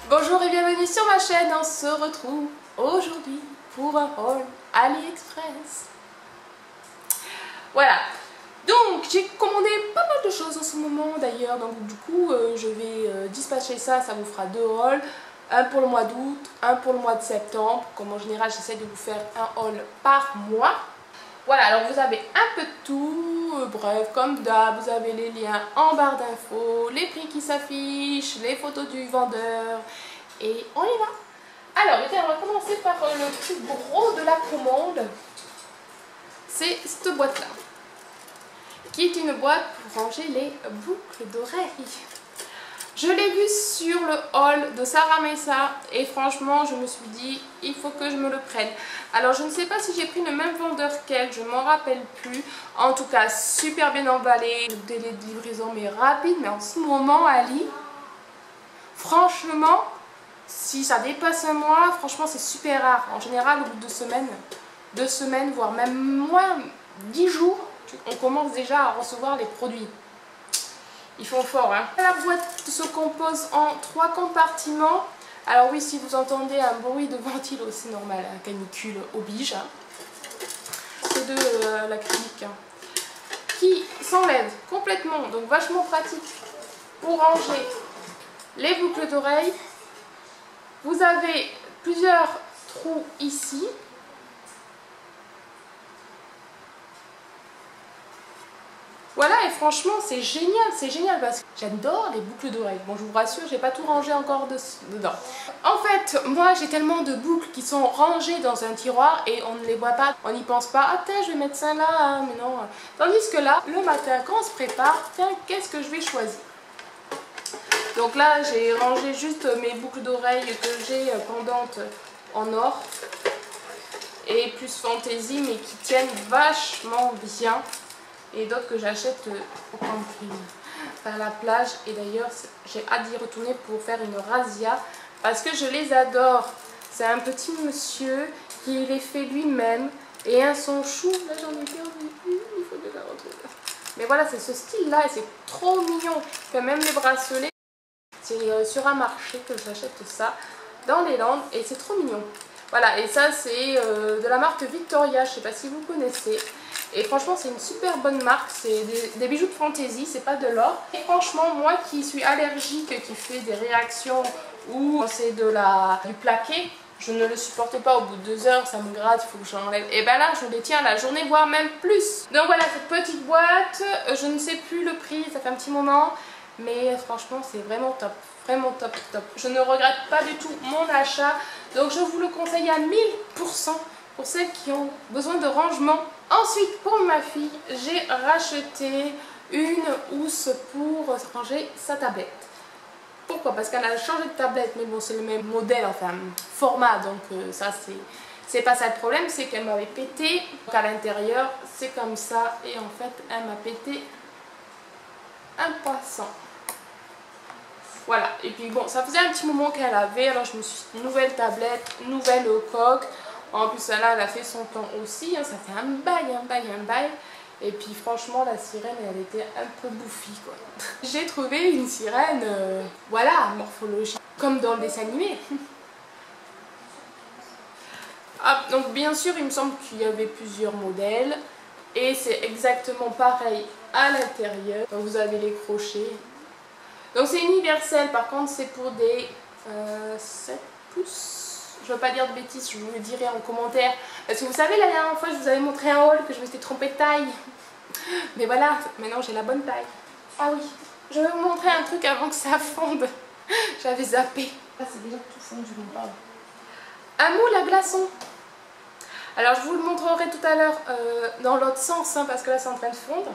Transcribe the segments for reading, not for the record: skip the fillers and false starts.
Bonjour et bienvenue sur ma chaîne, on se retrouve aujourd'hui pour un haul AliExpress. Voilà, donc j'ai commandé pas mal de choses en ce moment d'ailleurs, donc du coup je vais dispatcher ça, ça vous fera deux hauls. Un pour le mois d'août, un pour le mois de septembre, comme en général j'essaie de vous faire un haul par mois. Voilà, alors vous avez un peu de tout, bref, comme d'hab, vous avez les liens en barre d'infos, les prix qui s'affichent, les photos du vendeur, et on y va. Alors, on va commencer par le plus gros de la commande, c'est cette boîte-là, qui est une boîte pour ranger les boucles d'oreilles. Je l'ai vu sur le haul de Sarah Mesa et franchement je me suis dit il faut que je me le prenne. Alors je ne sais pas si j'ai pris le même vendeur qu'elle, je ne m'en rappelle plus. En tout cas super bien emballé, le délai de livraison mais rapide, mais en ce moment Ali, franchement si ça dépasse un mois, franchement c'est super rare. En général au bout de 2 semaines voire même moins 10 jours, on commence déjà à recevoir les produits. Ils font fort, hein. La boîte se compose en 3 compartiments. Alors oui, si vous entendez un bruit de ventilo, c'est normal, hein, canicule oblige. Hein. C'est de l'acrylique hein, qui s'enlève complètement, donc vachement pratique pour ranger les boucles d'oreilles. Vous avez plusieurs trous ici. Voilà, et franchement c'est génial parce que j'adore les boucles d'oreilles. Bon, je vous rassure, j'ai pas tout rangé encore dedans. En fait, moi j'ai tellement de boucles qui sont rangées dans un tiroir et on ne les voit pas, on n'y pense pas. Ah tiens, je vais mettre ça là, hein, mais non. Tandis que là, le matin quand on se prépare, tiens, qu'est-ce que je vais choisir? Donc là, j'ai rangé juste mes boucles d'oreilles que j'ai pendantes en or et plus fantaisie, mais qui tiennent vachement bien. Et d'autres que j'achète au camping, à la plage. Et d'ailleurs, j'ai hâte d'y retourner pour faire une razzia parce que je les adore. C'est un petit monsieur qui les fait lui-même et un son chou. Là, j'en ai perdu une, il faut que je la retrouve. Mais voilà, c'est ce style-là et c'est trop mignon. Il fait même les bracelets. C'est sur un marché que j'achète ça dans les Landes et c'est trop mignon. Voilà, et ça, c'est de la marque Victoria. Je ne sais pas si vous connaissez. Et franchement c'est une super bonne marque, c'est des bijoux de fantaisie, c'est pas de l'or. Et franchement moi qui suis allergique, qui fait des réactions ou c'est du plaqué, je ne le supporte pas, au bout de 2 heures ça me gratte, il faut que j'enlève. Et ben là je les tiens la journée voire même plus. Donc voilà cette petite boîte, je ne sais plus le prix, ça fait un petit moment. Mais franchement c'est vraiment top, vraiment top. Je ne regrette pas du tout mon achat, donc je vous le conseille à 1000% pour celles qui ont besoin de rangement. Ensuite pour ma fille, j'ai racheté une housse pour ranger sa tablette. Pourquoi? Parce qu'elle a changé de tablette, mais bon c'est le même modèle, enfin format, donc ça c'est pas ça le problème, c'est qu'elle m'avait pété. Donc à l'intérieur c'est comme ça et en fait elle m'a pété un poisson. Voilà, et puis bon, ça faisait un petit moment qu'elle avait, alors je me suis dit, nouvelle tablette, nouvelle coque. En plus, là, elle a fait son temps aussi, hein, ça fait un bail. Et puis franchement, la sirène, elle était un peu bouffie, quoi. J'ai trouvé une sirène, voilà, morphologie, comme dans le dessin animé. Ah, donc bien sûr, il me semble qu'il y avait plusieurs modèles. Et c'est exactement pareil à l'intérieur. Donc vous avez les crochets. Donc c'est universel, par contre c'est pour des 7 pouces. Je ne veux pas dire de bêtises, je vous le dirai en commentaire. Parce que vous savez, la dernière fois je vous avais montré un haul que je m'étais trompée de taille. Mais voilà, maintenant j'ai la bonne taille. Ah oui, je vais vous montrer un truc avant que ça fonde. J'avais zappé. Ah, c'est déjà tout fondu, mon pauvre. Un moule à glaçons. Alors je vous le montrerai tout à l'heure dans l'autre sens, hein, parce que là c'est en train de fondre.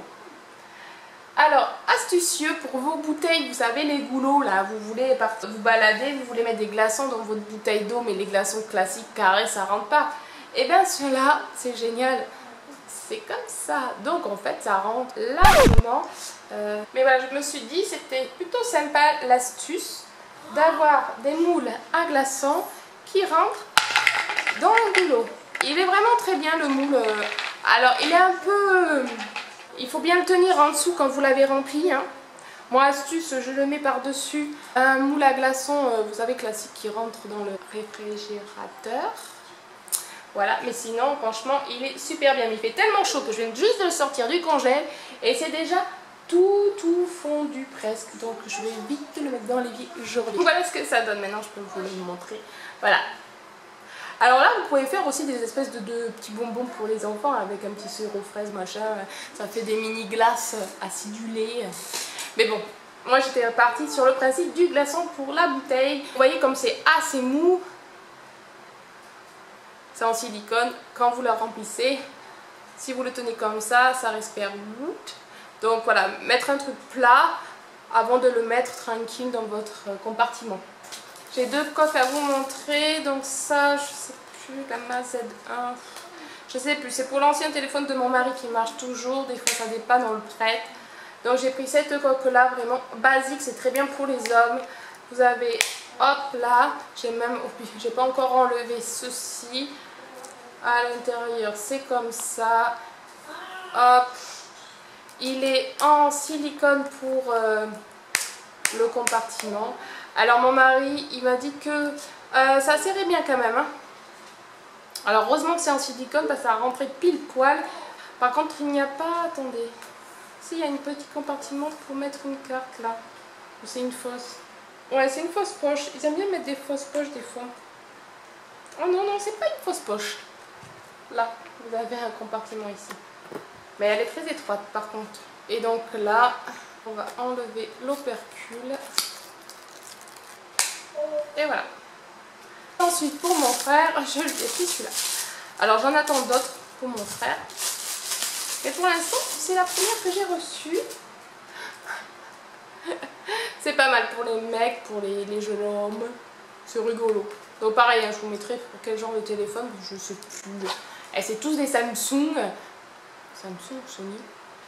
Alors, astucieux pour vos bouteilles, vous savez les goulots là, vous voulez vous balader, vous voulez mettre des glaçons dans votre bouteille d'eau, mais les glaçons classiques carrés ça rentre pas. Et bien ceux-là, c'est génial, c'est comme ça, donc en fait ça rentre largement. Mais voilà, je me suis dit c'était plutôt sympa l'astuce d'avoir des moules à glaçons qui rentrent dans le goulot. Il est vraiment très bien le moule. Alors il est un peu... Il faut bien le tenir en dessous quand vous l'avez rempli. Hein. Moi, astuce, je le mets par-dessus un moule à glaçons, vous savez, classique, qui rentre dans le réfrigérateur. Voilà, mais sinon, franchement, il est super bien. Il fait tellement chaud que je viens juste de le sortir du congèle et c'est déjà tout fondu presque. Donc, je vais vite le mettre dans l'évier aujourd'hui. Voilà ce que ça donne. Maintenant, je peux vous le montrer. Voilà. Alors là, vous pouvez faire aussi des espèces de petits bonbons pour les enfants avec un petit sirop fraise, machin. Ça fait des mini glaces acidulées. Mais bon, moi j'étais partie sur le principe du glaçon pour la bouteille. Vous voyez comme c'est assez mou. C'est en silicone. Quand vous le remplissez, si vous le tenez comme ça respire. Donc voilà, mettre un truc plat avant de le mettre tranquille dans votre compartiment. J'ai deux coques à vous montrer. Donc ça, je sais plus, la MaZ1. Je sais plus, c'est pour l'ancien téléphone de mon mari qui marche toujours. Des fois ça dépanne, on le prête. Donc j'ai pris cette coque là, vraiment basique, c'est très bien pour les hommes. Vous avez, hop là, j'ai pas encore enlevé ceci. À l'intérieur c'est comme ça. Hop. Il est en silicone pour le compartiment. Alors mon mari, il m'a dit que ça serrait bien quand même. Hein. Alors heureusement que c'est en silicone parce que ça a rentré pile poil. Par contre il n'y a pas, attendez. Il y a un petit compartiment pour mettre une carte là. Ou c'est une fausse? Ouais, c'est une fausse poche. Ils aiment bien mettre des fausses poches des fois. Oh non, non, c'est pas une fausse poche. Là, vous avez un compartiment ici. Mais elle est très étroite par contre. Et donc là, on va enlever l'opercule. Et voilà. Ensuite, pour mon frère, je lui ai pris celui-là. Alors j'en attends d'autres pour mon frère. Mais pour l'instant, c'est la première que j'ai reçue. C'est pas mal pour les mecs, pour les jeunes hommes. C'est rigolo. Donc pareil, hein, je vous mettrai pour quel genre de téléphone, je sais plus. Et c'est tous des Samsung. Samsung ou Sony.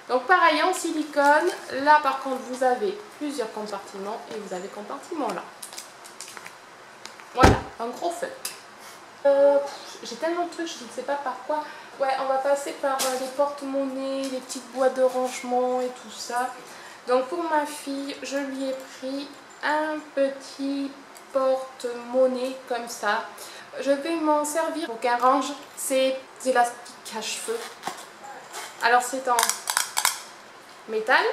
Donc pareil, en silicone. Là par contre, vous avez plusieurs compartiments. Et vous avez compartiment là. Voilà, un gros fuck. J'ai tellement de trucs, je ne sais pas par quoi. Ouais, on va passer par les porte-monnaies, les petites boîtes de rangement et tout ça. Donc pour ma fille, je lui ai pris un petit porte-monnaie comme ça. Je vais m'en servir pour qu'elle range ses élastiques à cheveux. Alors c'est en métal.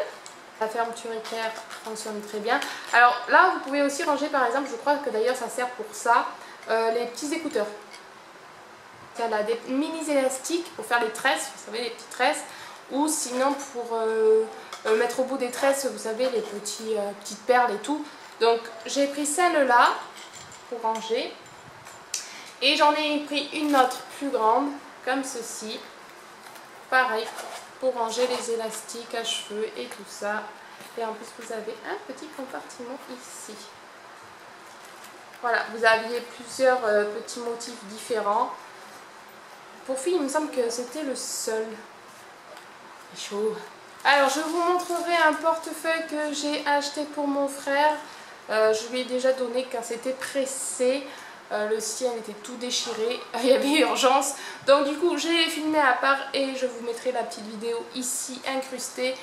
La fermeture éclair fonctionne très bien. Alors là, vous pouvez aussi ranger par exemple, je crois que d'ailleurs ça sert pour ça, les petits écouteurs. Elle a des mini élastiques pour faire les tresses, vous savez les petites tresses, ou sinon pour mettre au bout des tresses, vous savez les petites perles et tout. Donc j'ai pris celle-là pour ranger et j'en ai pris une autre plus grande comme ceci, pareil pour ranger les élastiques à cheveux et tout ça. Et en plus vous avez un petit compartiment ici. Voilà, vous aviez plusieurs petits motifs différents. Pour filles, il me semble que c'était le seul. C'est chaud. Alors, je vous montrerai un portefeuille que j'ai acheté pour mon frère. Je lui ai déjà donné car c'était pressé. Le sien était tout déchiré. Il y avait urgence. Donc, du coup, j'ai filmé à part et je vous mettrai la petite vidéo ici incrustée.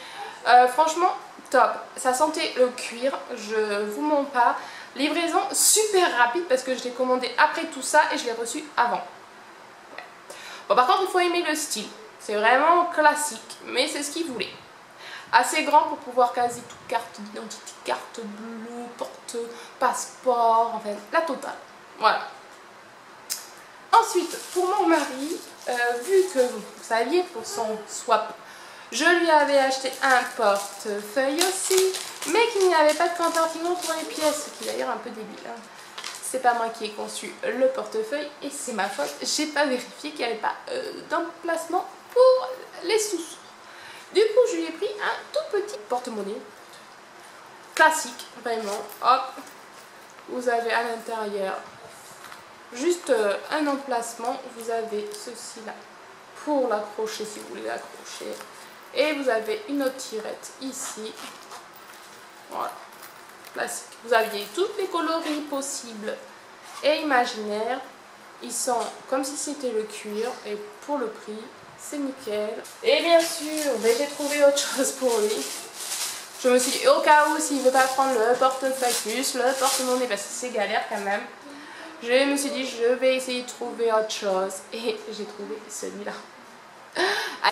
Franchement, top. Ça sentait le cuir. Je vous mens pas. Livraison super rapide parce que je l'ai commandé après tout ça et je l'ai reçu avant. Bon, par contre, il faut aimer le style. C'est vraiment classique, mais c'est ce qu'il voulait. Assez grand pour pouvoir caser toute carte d'identité, carte bleue, porte, passeport, enfin la totale. Voilà. Ensuite, pour mon mari, vu que vous saviez pour son swap, je lui avais acheté un portefeuille aussi, mais qu'il n'y avait pas de compartiment pour les pièces, ce qui est d'ailleurs un peu débile. Hein. C'est pas moi qui ai conçu le portefeuille et c'est ma faute. J'ai pas vérifié qu'il n'y avait pas d'emplacement pour les sous-sous. Du coup, je lui ai pris un tout petit porte-monnaie classique, vraiment. Hop, vous avez à l'intérieur juste un emplacement. Vous avez ceci là pour l'accrocher si vous voulez l'accrocher. Et vous avez une autre tirette ici. Voilà. Classique. Vous aviez toutes les coloris possibles et imaginaires. Ils sont comme si c'était le cuir et pour le prix, c'est nickel. Et bien sûr, j'ai trouvé autre chose pour lui. Je me suis dit, au cas où, s'il ne veut pas prendre le porte-facus, le porte-monnaie, parce que c'est galère quand même, je me suis dit, je vais essayer de trouver autre chose. Et j'ai trouvé celui-là.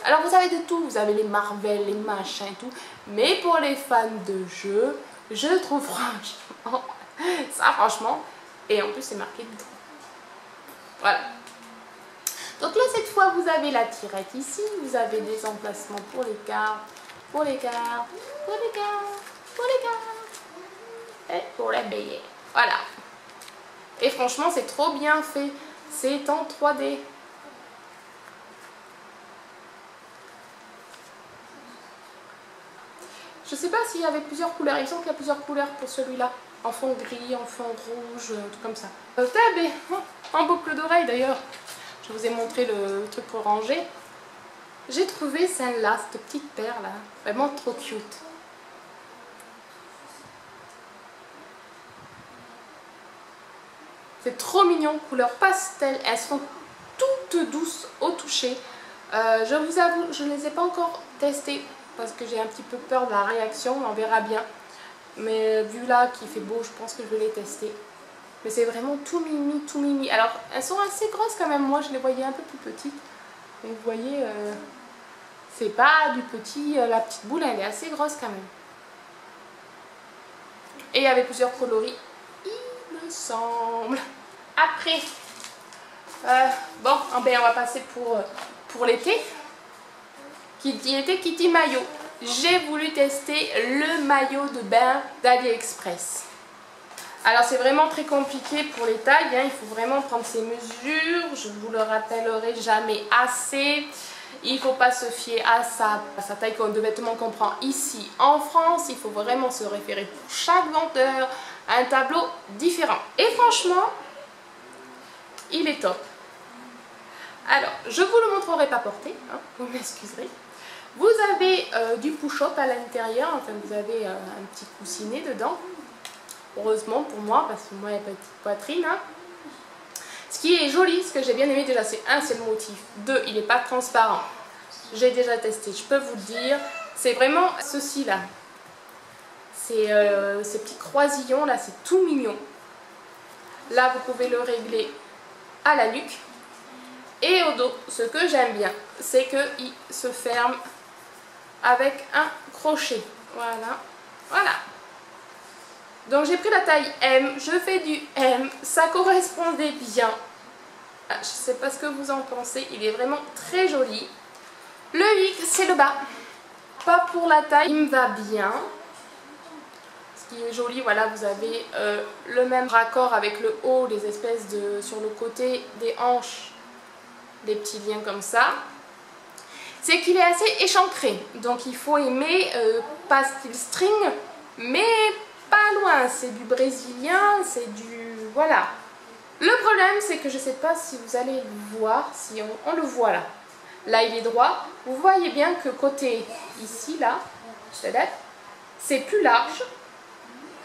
Alors vous avez de tout, vous avez les Marvel, les machins et tout. Mais pour les fans de jeux, je trouve franchement, ça franchement, et en plus c'est marqué dedans. Voilà. Donc là cette fois vous avez la tirette ici, vous avez des emplacements pour les cartes, pour les cartes, pour les cartes, pour les cartes, et pour les billets. Voilà. Et franchement c'est trop bien fait, c'est en 3D. Je sais pas s'il y avait plusieurs couleurs, il me semble qu'il y a plusieurs couleurs pour celui-là. En fond gris, en fond rouge, tout comme ça. Tab en boucle d'oreille d'ailleurs. Je vous ai montré le truc pour ranger. J'ai trouvé celle-là, cette petite paire là, vraiment trop cute. C'est trop mignon, couleur pastel. Elles sont toutes douces au toucher. Je vous avoue, je ne les ai pas encore testées parce que j'ai un petit peu peur de la réaction, on verra bien. Mais vu là qu'il fait beau, je pense que je vais les tester. Mais c'est vraiment tout mimi, tout mimi. Alors, elles sont assez grosses quand même. Moi, je les voyais un peu plus petites. Et vous voyez, c'est pas du petit... la petite boule, elle est assez grosse quand même. Et il y avait plusieurs coloris, il me semble. Après, bon, ben, on va passer pour l'été. Qui dit été, qui dit maillot. J'ai voulu tester le maillot de bain d'AliExpress. Alors c'est vraiment très compliqué pour les tailles, hein. Il faut vraiment prendre ses mesures, je vous le rappellerai jamais assez. Il ne faut pas se fier à sa taille de vêtements qu'on prend ici en France. Il faut vraiment se référer pour chaque vendeur à un tableau différent. Et franchement, il est top. Alors, je vous le montrerai pas porté, hein, vous m'excuserez. Vous avez du push-up à l'intérieur, enfin vous avez un petit coussinet dedans. Heureusement pour moi, parce que moi il n'y a pas de petite poitrine. Hein. Ce qui est joli, ce que j'ai bien aimé déjà, c'est un, c'est le motif. Deux, il n'est pas transparent. J'ai déjà testé, je peux vous le dire. C'est vraiment ceci là. C'est ces petits croisillons là, c'est tout mignon. Là, vous pouvez le régler à la nuque. Et au dos, ce que j'aime bien, c'est qu'il se ferme avec un crochet. Voilà, voilà. Donc j'ai pris la taille M, je fais du M, ça correspondait bien. Je ne sais pas ce que vous en pensez, il est vraiment très joli. Le hic, c'est le bas. Pas pour la taille, il me va bien. Ce qui est joli, voilà, vous avez le même raccord avec le haut, les espèces de, sur le côté des hanches, des petits liens comme ça. C'est qu'il est assez échancré, donc il faut aimer, pas style string, mais pas loin, c'est du brésilien, c'est du... voilà. Le problème, c'est que je ne sais pas si vous allez le voir, si on le voit là. Là, il est droit. Vous voyez bien que côté ici, là, c'est plus large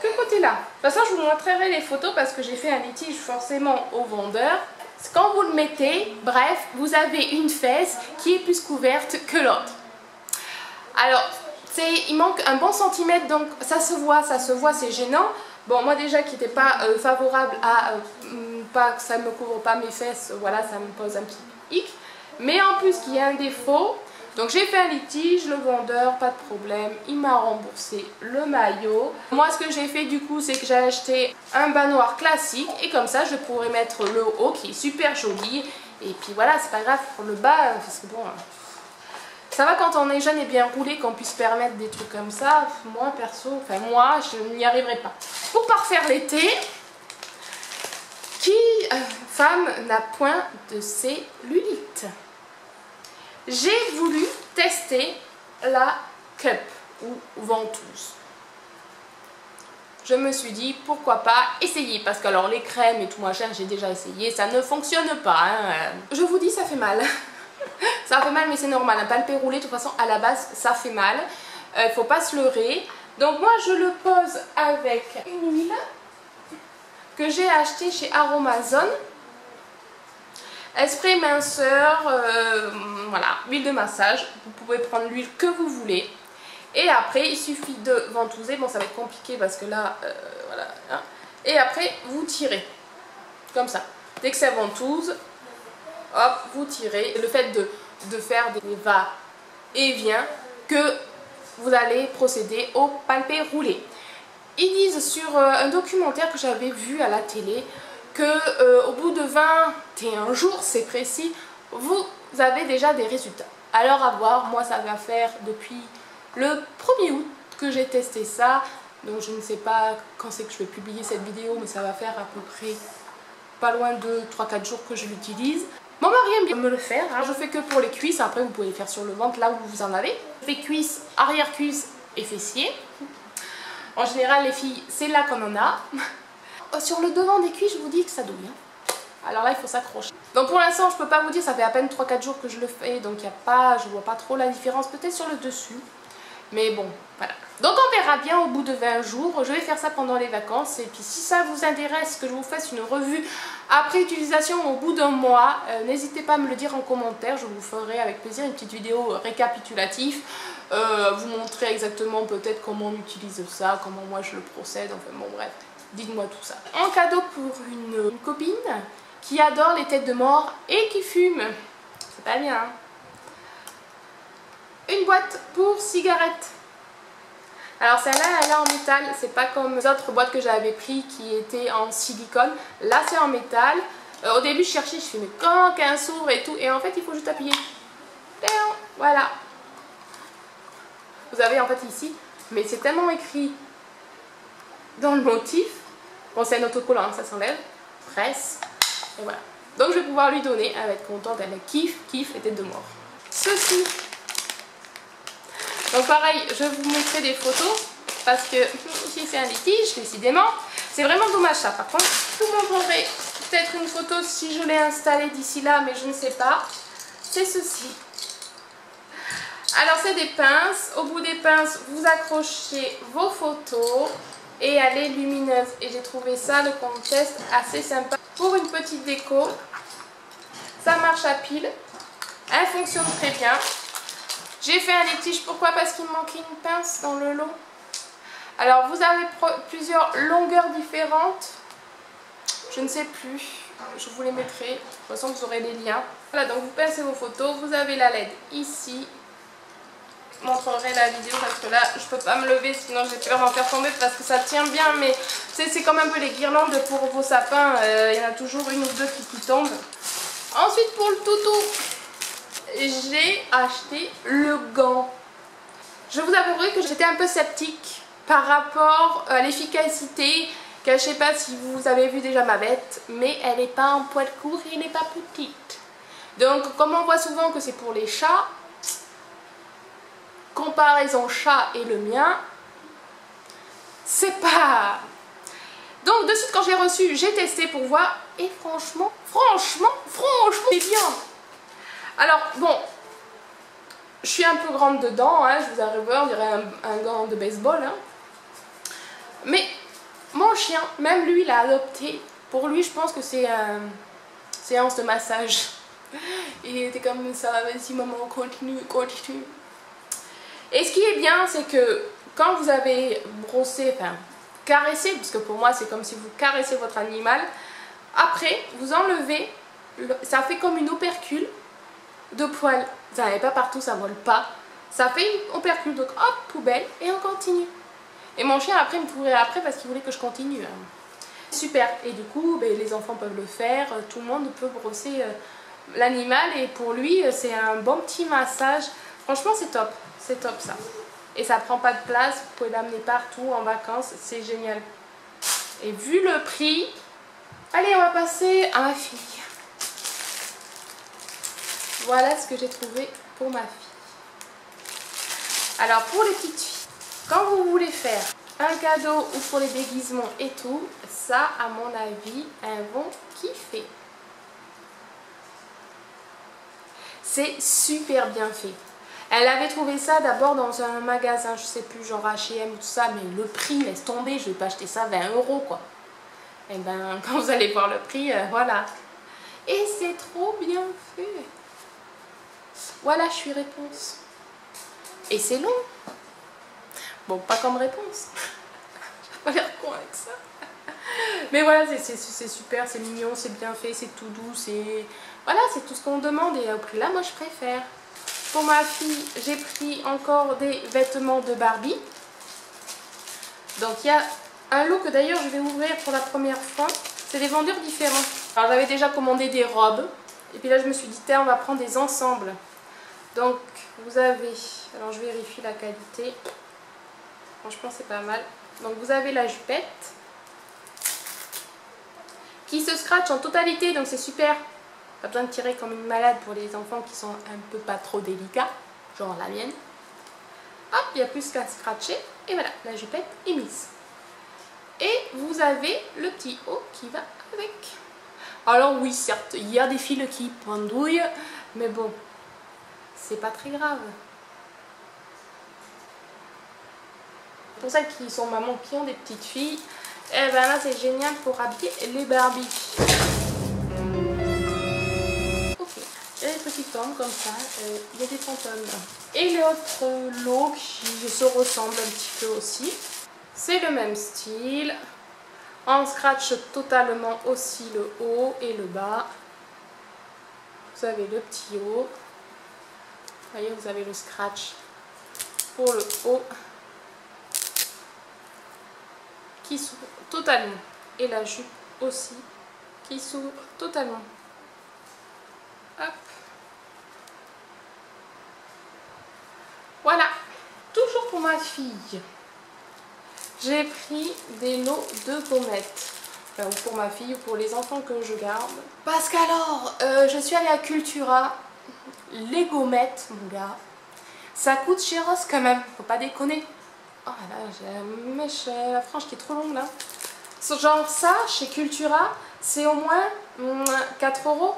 que côté là. De toute façon, je vous montrerai les photos parce que j'ai fait un litige forcément au vendeur. Quand vous le mettez, bref, vous avez une fesse qui est plus couverte que l'autre. Alors, il manque un bon centimètre, donc ça se voit, c'est gênant. Bon, moi déjà qui n'étais pas favorable à pas que ça ne me couvre pas mes fesses, voilà, ça me pose un petit hic. Mais en plus qu'il y a un défaut, donc j'ai fait un litige, le vendeur, pas de problème, il m'a remboursé le maillot. Moi ce que j'ai fait du coup, c'est que j'ai acheté un bas noir classique et comme ça je pourrais mettre le haut qui est super joli. Et puis voilà, c'est pas grave pour le bas, parce que bon... ça va quand on est jeune et bien roulé qu'on puisse permettre des trucs comme ça. Moi perso, enfin moi je n'y arriverai pas. Pour parfaire l'été, qui femme n'a point de cellulite? J'ai voulu tester la cup ou ventouse. Je me suis dit pourquoi pas essayer, parce que alors les crèmes et tout machin j'ai déjà essayé, ça ne fonctionne pas. Hein. Je vous dis ça fait mal. Ça fait mal mais c'est normal, un palpé roulé de toute façon à la base ça fait mal, il faut pas se leurrer. Donc moi je le pose avec une huile que j'ai achetée chez Aromazone. spray minceur, voilà, huile de massage. Vous pouvez prendre l'huile que vous voulez. Et après, il suffit de ventouser. Bon, ça va être compliqué parce que là, voilà. Hein. Et après, vous tirez. Comme ça. Dès que ça ventouse, hop, vous tirez. Le fait de faire des va-et-vient que vous allez procéder au palpé roulé. Ils disent sur un documentaire que j'avais vu à la télé que au bout de 21 jours, c'est précis, vous avez déjà des résultats. Alors à voir, moi ça va faire depuis le 1er août que j'ai testé ça. Donc je ne sais pas quand c'est que je vais publier cette vidéo, mais ça va faire à peu près pas loin de 3-4 jours que je l'utilise. Mon mari aime bien me le faire, hein. Je fais que pour les cuisses, après vous pouvez les faire sur le ventre là où vous en avez. Je fais cuisses, arrière-cuisses et fessiers. En général les filles, c'est là qu'on en a. Sur le devant des cuisses, je vous dis que ça douille. Hein. Alors là, il faut s'accrocher. Donc pour l'instant, je peux pas vous dire, ça fait à peine 3-4 jours que je le fais, donc je vois pas trop la différence, peut-être sur le dessus. Mais bon, voilà. Donc on verra bien au bout de 20 jours. Je vais faire ça pendant les vacances. Et puis si ça vous intéresse que je vous fasse une revue après utilisation au bout d'un mois, n'hésitez pas à me le dire en commentaire. Je vous ferai avec plaisir une petite vidéo récapitulative. Vous montrer exactement peut-être comment on utilise ça, comment moi je le procède. Enfin bon bref, dites-moi tout ça. En cadeau pour une copine qui adore les têtes de mort et qui fume. C'est pas bien, hein. Une boîte pour cigarettes. Alors celle-là, elle est en métal. C'est pas comme les autres boîtes que j'avais pris qui étaient en silicone. Là, c'est en métal. Au début, je cherchais, je fais mais quand qu'un s'ouvre et tout. Et en fait, il faut juste appuyer. Voilà. Vous avez en fait ici, mais c'est tellement écrit dans le motif. Bon, c'est un autocollant, hein, ça s'enlève. Presse. Et voilà. Donc, je vais pouvoir lui donner. Elle va être contente. Elle kiffe les têtes de mort. Ceci. Donc pareil, je vais vous montrer des photos parce que ici c'est un litige, décidément. C'est vraiment dommage ça. Par contre, je vous montrerai peut-être une photo si je l'ai installée d'ici là, mais je ne sais pas. C'est ceci. Alors c'est des pinces. Au bout des pinces, vous accrochez vos photos et elle est lumineuse. Et j'ai trouvé ça, le contest, assez sympa. Pour une petite déco, ça marche à pile. Elle fonctionne très bien. J'ai fait un litige, pourquoi? Parce qu'il me manquait une pince dans le lot. Alors vous avez plusieurs longueurs différentes. Je ne sais plus, je vous les mettrai. De toute façon vous aurez les liens. Voilà, donc vous pincez vos photos, vous avez la LED ici. Je vous montrerai la vidéo parce que là je peux pas me lever sinon j'ai peur d'en faire tomber parce que ça tient bien. Mais c'est comme un peu les guirlandes pour vos sapins, il y en a toujours une ou deux qui tombent. Ensuite pour le toutou, j'ai acheté le gant. Je vous avouerai que j'étais un peu sceptique par rapport à l'efficacité. Je ne sais pas si vous avez vu déjà ma bête, mais elle n'est pas en poil court et elle n'est pas petite. Donc comme on voit souvent que c'est pour les chats, comparaison chat et le mien, c'est pas... Donc de suite quand j'ai reçu, j'ai testé pour voir et franchement, c'est bien. Alors, bon, je suis un peu grande dedans, hein, je vous arrive, on dirait un gant de baseball. Hein. Mais mon chien, même lui, il a adopté. Pour lui, je pense que c'est une séance de massage. Il était comme ça, vas-y maman, continue. Et ce qui est bien, c'est que quand vous avez brossé, enfin, caressé, parce que pour moi, c'est comme si vous caressez votre animal, après, vous enlevez, ça fait comme une opercule de poils, ça n'avait pas partout, ça vole pas, ça fait une opercule, donc hop, poubelle, et on continue. Et mon chien après me courait après parce qu'il voulait que je continue. Super, et du coup ben, les enfants peuvent le faire, tout le monde peut brosser l'animal et pour lui c'est un bon petit massage. Franchement c'est top ça. Et ça prend pas de place, vous pouvez l'amener partout en vacances, c'est génial. Et vu le prix, allez on va passer à ma fille. Voilà ce que j'ai trouvé pour ma fille. Alors pour les petites filles, quand vous voulez faire un cadeau ou pour les déguisements et tout, ça à mon avis, elles vont kiffer. C'est super bien fait. Elle avait trouvé ça d'abord dans un magasin, je sais plus, genre H&M ou tout ça, mais le prix, laisse tomber, je vais pas acheter ça 20 € quoi. Et ben quand vous allez voir le prix, voilà. Et c'est trop bien fait. Voilà, je suis réponse. Et c'est long. Bon, pas comme réponse. J'ai pas l'air con avec ça. Mais voilà, c'est super, c'est mignon, c'est bien fait, c'est tout doux, c'est... Voilà, c'est tout ce qu'on demande et au prix là, moi je préfère. Pour ma fille, j'ai pris encore des vêtements de Barbie. Donc il y a un lot que d'ailleurs je vais ouvrir pour la première fois. C'est des vendeurs différents. Alors j'avais déjà commandé des robes. Et puis là je me suis dit, tiens, on va prendre des ensembles. Donc vous avez... Alors je vérifie la qualité. Franchement c'est pas mal. Donc vous avez la jupette. Qui se scratch en totalité, donc c'est super. Pas besoin de tirer comme une malade pour les enfants qui sont un peu pas trop délicats. Genre la mienne. Hop, il n'y a plus qu'à scratcher. Et voilà, la jupette est mise. Et vous avez le petit haut qui va avec. Alors oui, certes, il y a des fils qui pendouillent, mais bon, c'est pas très grave. Pour celles qui sont mamans qui ont des petites filles, et ben là c'est génial pour habiller les Barbie. Ok, il y a des petites formes comme ça, il y a des fantômes. Et l'autre lot qui se ressemble un petit peu aussi. C'est le même style. On scratch totalement aussi le haut et le bas. Vous avez le petit haut. Vous voyez, vous avez le scratch pour le haut qui s'ouvre totalement. Et la jupe aussi qui s'ouvre totalement. Hop. Voilà. Toujours pour ma fille. J'ai pris des lots de gommettes. Enfin, ou pour ma fille ou pour les enfants que je garde. Parce qu'alors, je suis allée à Cultura. Les gommettes, mon gars, ça coûte chéros quand même. Faut pas déconner. Oh là, j'ai la frange qui est trop longue là. Genre ça, chez Cultura, c'est au moins 4 €.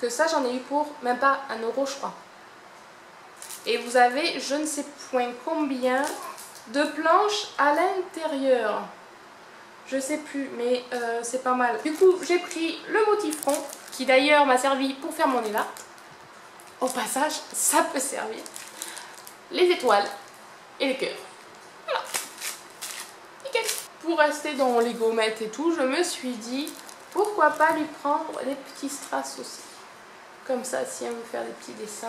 Que ça, j'en ai eu pour même pas 1 € je crois. Et vous avez je ne sais point combien de planches à l'intérieur. Je sais plus, mais c'est pas mal. Du coup, j'ai pris le motif rond, qui d'ailleurs m'a servi pour faire mon élat. Au passage, ça peut servir. Les étoiles et les cœurs. Voilà. Nickel. Pour rester dans les gommettes et tout, je me suis dit, pourquoi pas lui prendre des petits strass aussi. Comme ça, si elle veut faire des petits dessins,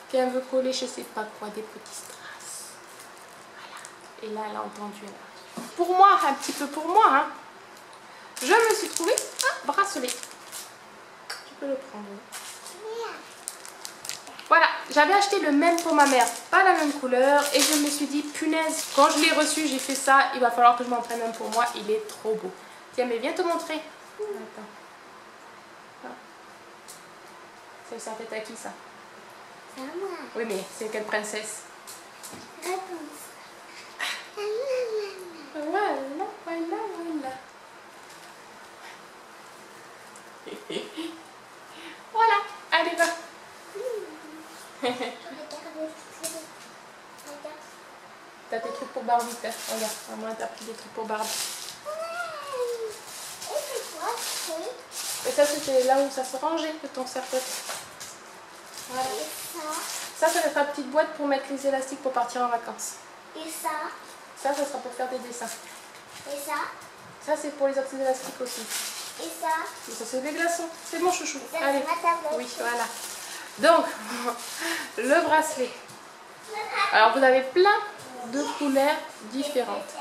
qu'elle veut coller, je sais pas quoi, des petits strass. Voilà. Et là, elle a entendu, elle arrive. Pour moi, un petit peu pour moi, hein, je me suis trouvé un bracelet. Tu peux le prendre. Voilà, j'avais acheté le même pour ma mère, pas la même couleur, et je me suis dit, punaise, quand je l'ai reçu, j'ai fait ça, il va falloir que je m'en prenne un pour moi, il est trop beau. Tiens, mais viens te montrer. Attends. Ça fait à qui ça? C'est à moi. Oui, mais c'est quelle princesse? Réponse. Voilà, voilà, voilà. Voilà, allez, va. T'as tes trucs pour Barbie, regarde, à moi t'as pris des trucs pour Barbie. Et ça c'était là où ça se rangeait de ton serre-tête. Voilà. Ça va être ta petite boîte pour mettre les élastiques pour partir en vacances. Et ça? Ça sera pour faire des dessins. Et ça? Ça c'est pour les autres élastiques aussi. Et ça? Et ça c'est des glaçons. C'est mon chouchou. Ça, allez. ma tablette. Oui, voilà. Donc, le bracelet. Alors vous avez plein de couleurs différentes.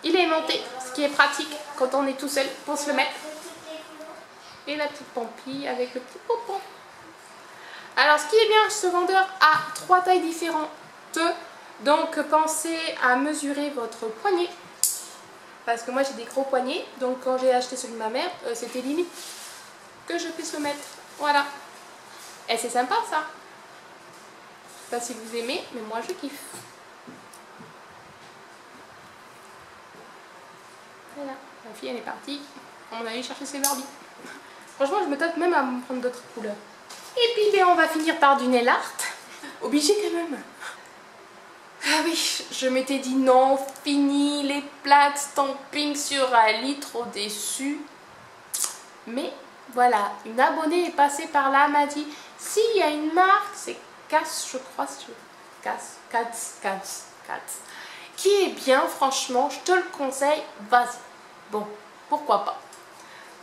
Il est aimanté, ce qui est pratique quand on est tout seul pour se le mettre. Et la petite pampille avec le petit pompon. Alors ce qui est bien, ce vendeur a 3 tailles différentes. Donc pensez à mesurer votre poignet. Parce que moi j'ai des gros poignets. Donc quand j'ai acheté celui de ma mère, c'était limite que je puisse le mettre. Voilà. Et c'est sympa ça. Je sais pas si vous aimez, mais moi je kiffe. Voilà. Ma fille elle est partie. On a allé chercher ses Barbie. Franchement je me tâte même à me prendre d'autres couleurs. Et puis ben, on va finir par du nail art. Obligé quand même. oui, je m'étais dit non, fini les plaques stamping sur un litre au-dessus. Mais voilà, une abonnée est passée par là, m'a dit si il y a une marque, c'est Cass, je crois, si tu veux. Cass, qui est bien, franchement, je te le conseille, vas-y. Bon, pourquoi pas.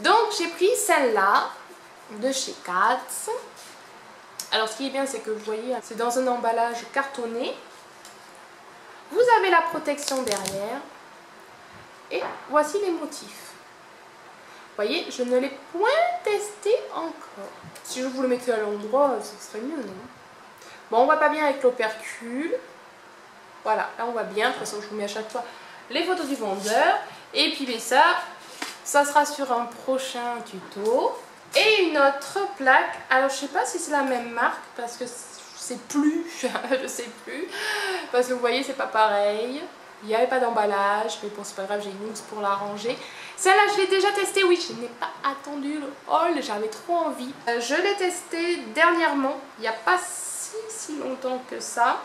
Donc j'ai pris celle-là de chez Katz. Alors ce qui est bien, c'est que vous voyez, c'est dans un emballage cartonné. Vous avez la protection derrière. Et voici les motifs. Vous voyez, je ne l'ai point testé encore. Si je vous le mettais à l'endroit, ce serait mieux, non? Bon, on voit pas bien avec l'opercule. Voilà, là on voit bien. De toute façon, je vous mets à chaque fois les photos du vendeur. Et puis ça sera sur un prochain tuto. Et une autre plaque. Alors, je sais pas si c'est la même marque parce que je sais plus. Je sais plus. Parce que vous voyez, c'est pas pareil. Il n'y avait pas d'emballage, mais bon, c'est pas grave, j'ai une housse pour la ranger. Celle-là, je l'ai déjà testée, oui, je n'ai pas attendu le haul, j'avais trop envie. Je l'ai testée dernièrement, il n'y a pas si longtemps que ça.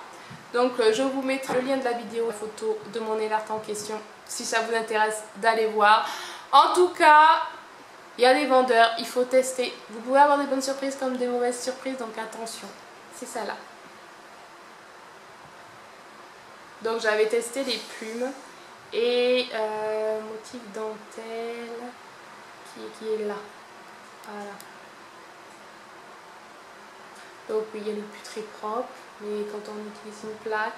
Donc, je vous mettrai le lien de la vidéo, la photo de mon élartre en question, si ça vous intéresse d'aller voir. En tout cas, il y a des vendeurs, il faut tester. Vous pouvez avoir des bonnes surprises comme des mauvaises surprises, donc attention. C'est ça là. Donc j'avais testé les plumes et motif dentelle qui est là. Voilà. Donc oui, il n'est plus très propre, mais quand on utilise une plaque,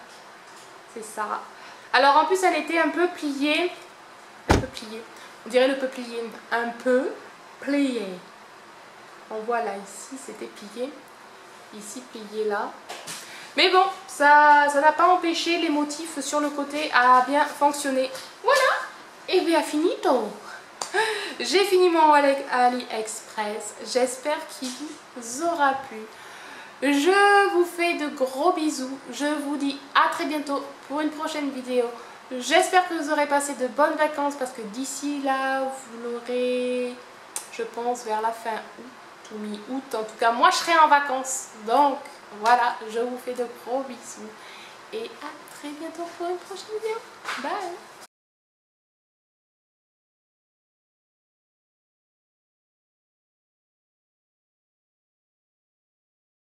c'est ça. Alors en plus elle était un peu pliée. On dirait le peuplier, un peu plié. On voit là, ici c'était plié. Ici plié là. Mais bon, ça n'a pas empêché les motifs sur le côté à bien fonctionner. Voilà, et bien finito. J'ai fini mon AliExpress. J'espère qu'il vous aura plu. Je vous fais de gros bisous. Je vous dis à très bientôt pour une prochaine vidéo. J'espère que vous aurez passé de bonnes vacances parce que d'ici là, vous l'aurez, je pense, vers la fin août ou mi-août. En tout cas, moi, je serai en vacances. Donc, voilà, je vous fais de gros bisous. Et à très bientôt pour une prochaine vidéo. Bye!